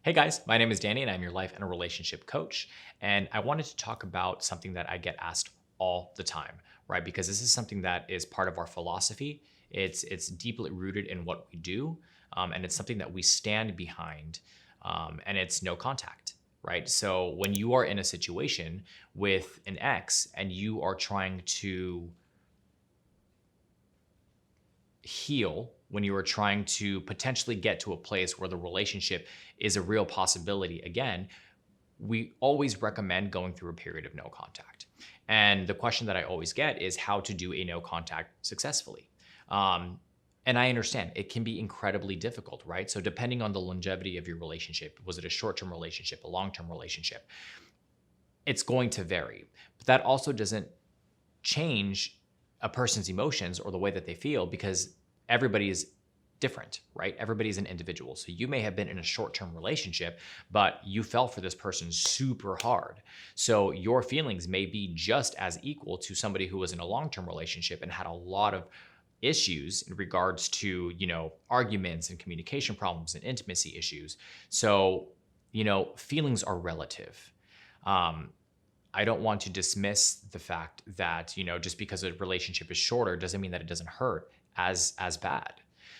Hey guys, my name is Danny and I'm your life and relationship coach. And I wanted to talk about something that I get asked all the time, right? Because this is something that is part of our philosophy. It's deeply rooted in what we do, and it's something that we stand behind, and it's no contact, right? So when you are in a situation with an ex and you are trying to heal, when you are trying to potentially get to a place where the relationship is a real possibility again, we always recommend going through a period of no contact. And the question that I always get is how to do a no contact successfully. Um, and I understand it can be incredibly difficult, right? So, depending on the longevity of your relationship, was it a short term relationship, a long term relationship? It's going to vary. But that also doesn't change a person's emotions or the way that they feel because everybody is different, right? Everybody's an individual. So you may have been in a short-term relationship, but you fell for this person super hard. So your feelings may be just as equal to somebody who was in a long-term relationship and had a lot of issues in regards to, arguments and communication problems and intimacy issues. So, feelings are relative. Um, I don't want to dismiss the fact that, just because a relationship is shorter doesn't mean that it doesn't hurt as bad.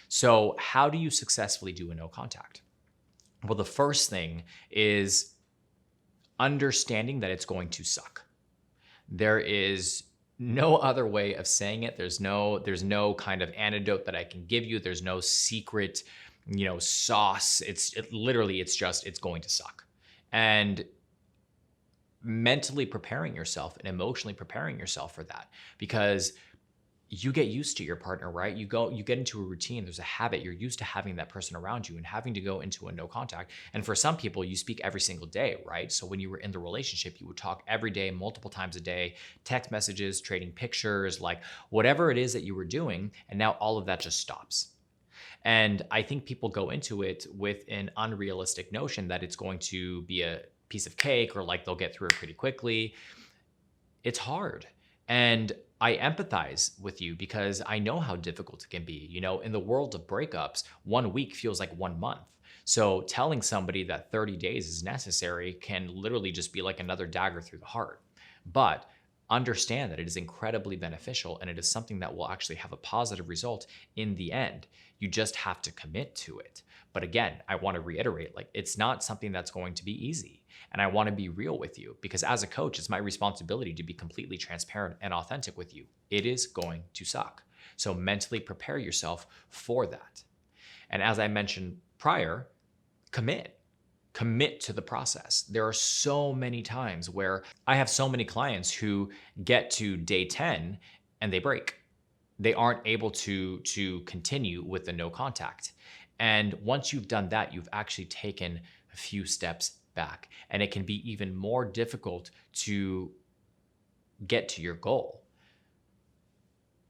So, how do you successfully do a no contact? Well, the first thing is understanding that it's going to suck. There is no other way of saying it. There's no kind of antidote that I can give you. There's no secret, sauce. It's going to suck. And mentally preparing yourself and emotionally preparing yourself for that, because you get used to your partner, right? You get into a routine. There's a habit. You're used to having that person around you and having to go into a no contact. And for some people, you speak every single day, right? So when you were in the relationship, you would talk every day, multiple times a day, text messages, trading pictures, like whatever it is that you were doing. And now all of that just stops. And I think people go into it with an unrealistic notion that it's going to be a piece of cake or like they'll get through it pretty quickly. It's hard. And I empathize with you because I know how difficult it can be. In the world of breakups, 1 week feels like 1 month. So telling somebody that 30 days is necessary can literally just be like another dagger through the heart. But understand that it is incredibly beneficial and it is something that will actually have a positive result in the end. You just have to commit to it. But again, I want to reiterate, like, it's not something that's going to be easy. And I want to be real with you because as a coach, it's my responsibility to be completely transparent and authentic with you. It is going to suck. So mentally prepare yourself for that. And as I mentioned prior, commit to the process. There are so many times where I have so many clients who get to day 10 and they break. They aren't able to continue with the no contact. And once you've done that, you've actually taken a few steps back. And it can be even more difficult to get to your goal.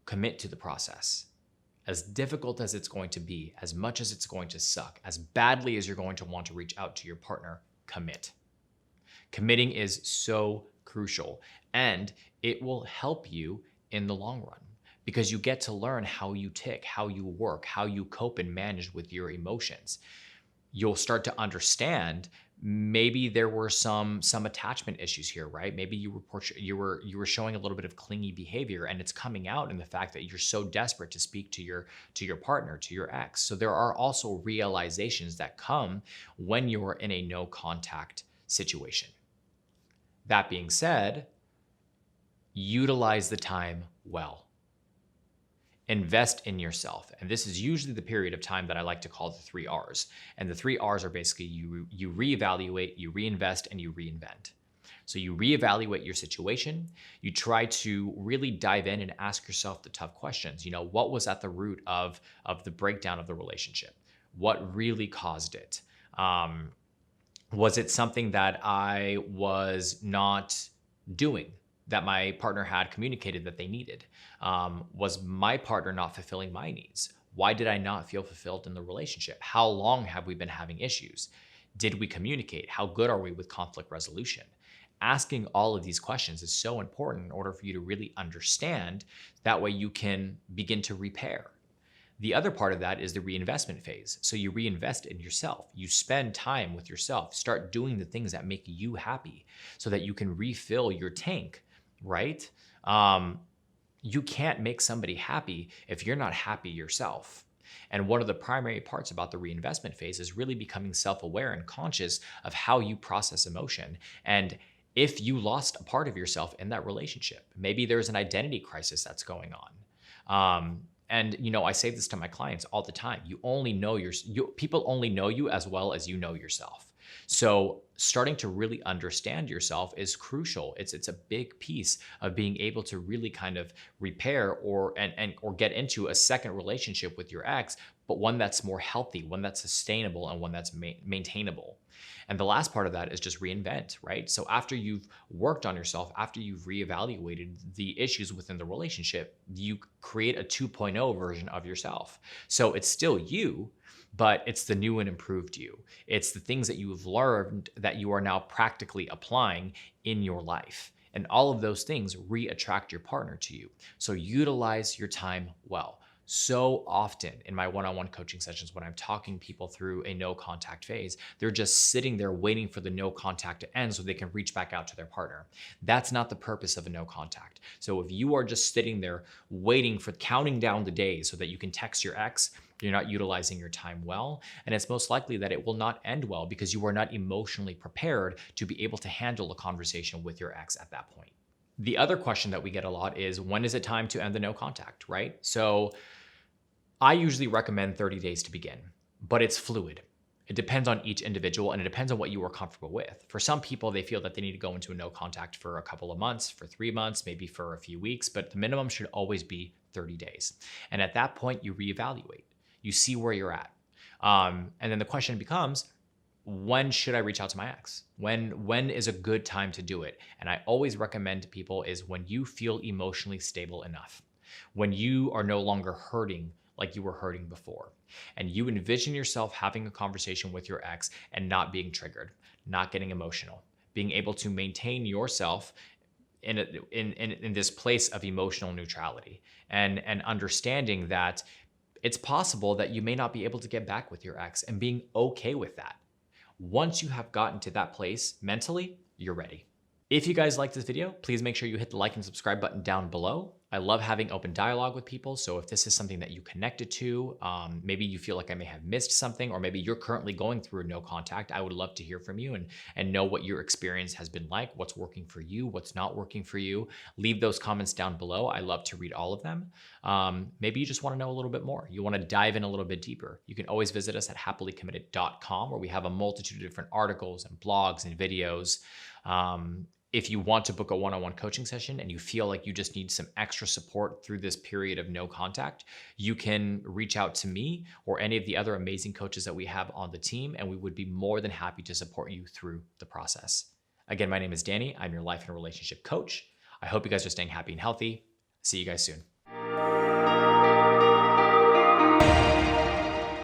Commit to the process. As difficult as it's going to be, as much as it's going to suck, as badly as you're going to want to reach out to your partner, commit. Committing is so crucial, and it will help you in the long run because you get to learn how you tick, how you work, how you cope and manage with your emotions. You'll start to understand maybe there were some attachment issues here, right? Maybe you were showing a little bit of clingy behavior and it's coming out in the fact that you're so desperate to speak to your partner, to your ex. So there are also realizations that come when you're in a no contact situation. That being said, utilize the time well. Invest in yourself. And this is usually the period of time that I like to call the 3 R's. And the 3 R's are basically you reevaluate, you reinvest, and you reinvent. So you reevaluate your situation. You try to really dive in and ask yourself the tough questions. What was at the root of the breakdown of the relationship? What really caused it? Was it something that I was not doing that my partner had communicated that they needed? Was my partner not fulfilling my needs? Why did I not feel fulfilled in the relationship? How long have we been having issues? Did we communicate? How good are we with conflict resolution? Asking all of these questions is so important in order for you to really understand. That way you can begin to repair. The other part of that is the reinvestment phase. So you reinvest in yourself. You spend time with yourself. Start doing the things that make you happy so that you can refill your tank, right? You can't make somebody happy if you're not happy yourself. And one of the primary parts about the reinvestment phase is really becoming self-aware and conscious of how you process emotion. And if you lost a part of yourself in that relationship, maybe there's an identity crisis that's going on. And I say this to my clients all the time. People only know you as well as you know yourself. So starting to really understand yourself is crucial. It's a big piece of being able to really kind of repair or get into a second relationship with your ex, but one that's more healthy, one that's sustainable, and one that's maintainable. And the last part of that is just reinvent, right? So after you've worked on yourself, after you've reevaluated the issues within the relationship, you create a 2.0 version of yourself. So it's still you, but it's the new and improved you. It's the things that you've learned that you are now practically applying in your life. And all of those things re-attract your partner to you. So utilize your time well. So often in my one-on-one coaching sessions, when I'm talking people through a no contact phase, they're just sitting there waiting for the no contact to end so they can reach back out to their partner. That's not the purpose of a no contact. So if you are just sitting there waiting for counting down the days so that you can text your ex, you're not utilizing your time well. And it's most likely that it will not end well because you are not emotionally prepared to be able to handle a conversation with your ex at that point. The other question that we get a lot is, when is it time to end the no contact, right? So I usually recommend 30 days to begin, but it's fluid. It depends on each individual and it depends on what you are comfortable with. For some people, they feel that they need to go into a no contact for a couple of months, for 3 months, maybe for a few weeks, but the minimum should always be 30 days. And at that point, you reevaluate. You see where you're at. And then the question becomes, when should I reach out to my ex? When is a good time to do it? And I always recommend to people is when you feel emotionally stable enough, when you are no longer hurting like you were hurting before, and you envision yourself having a conversation with your ex and not being triggered, not getting emotional, being able to maintain yourself in this place of emotional neutrality and understanding that it's possible that you may not be able to get back with your ex and being okay with that. Once you have gotten to that place mentally, you're ready. If you guys liked this video, please make sure you hit the like and subscribe button down below. I love having open dialogue with people. So if this is something that you connected to, maybe you feel like I may have missed something, or maybe you're currently going through a no contact, I would love to hear from you and know what your experience has been like, what's working for you, what's not working for you. Leave those comments down below. I love to read all of them. Maybe you just want to know a little bit more. You want to dive in a little bit deeper. You can always visit us at happilycommitted.com, where we have a multitude of different articles and blogs and videos. If you want to book a one-on-one coaching session and you feel like you just need some extra support through this period of no contact, you can reach out to me or any of the other amazing coaches that we have on the team, and we would be more than happy to support you through the process. Again, my name is Danny. I'm your life and relationship coach. I hope you guys are staying happy and healthy. See you guys soon.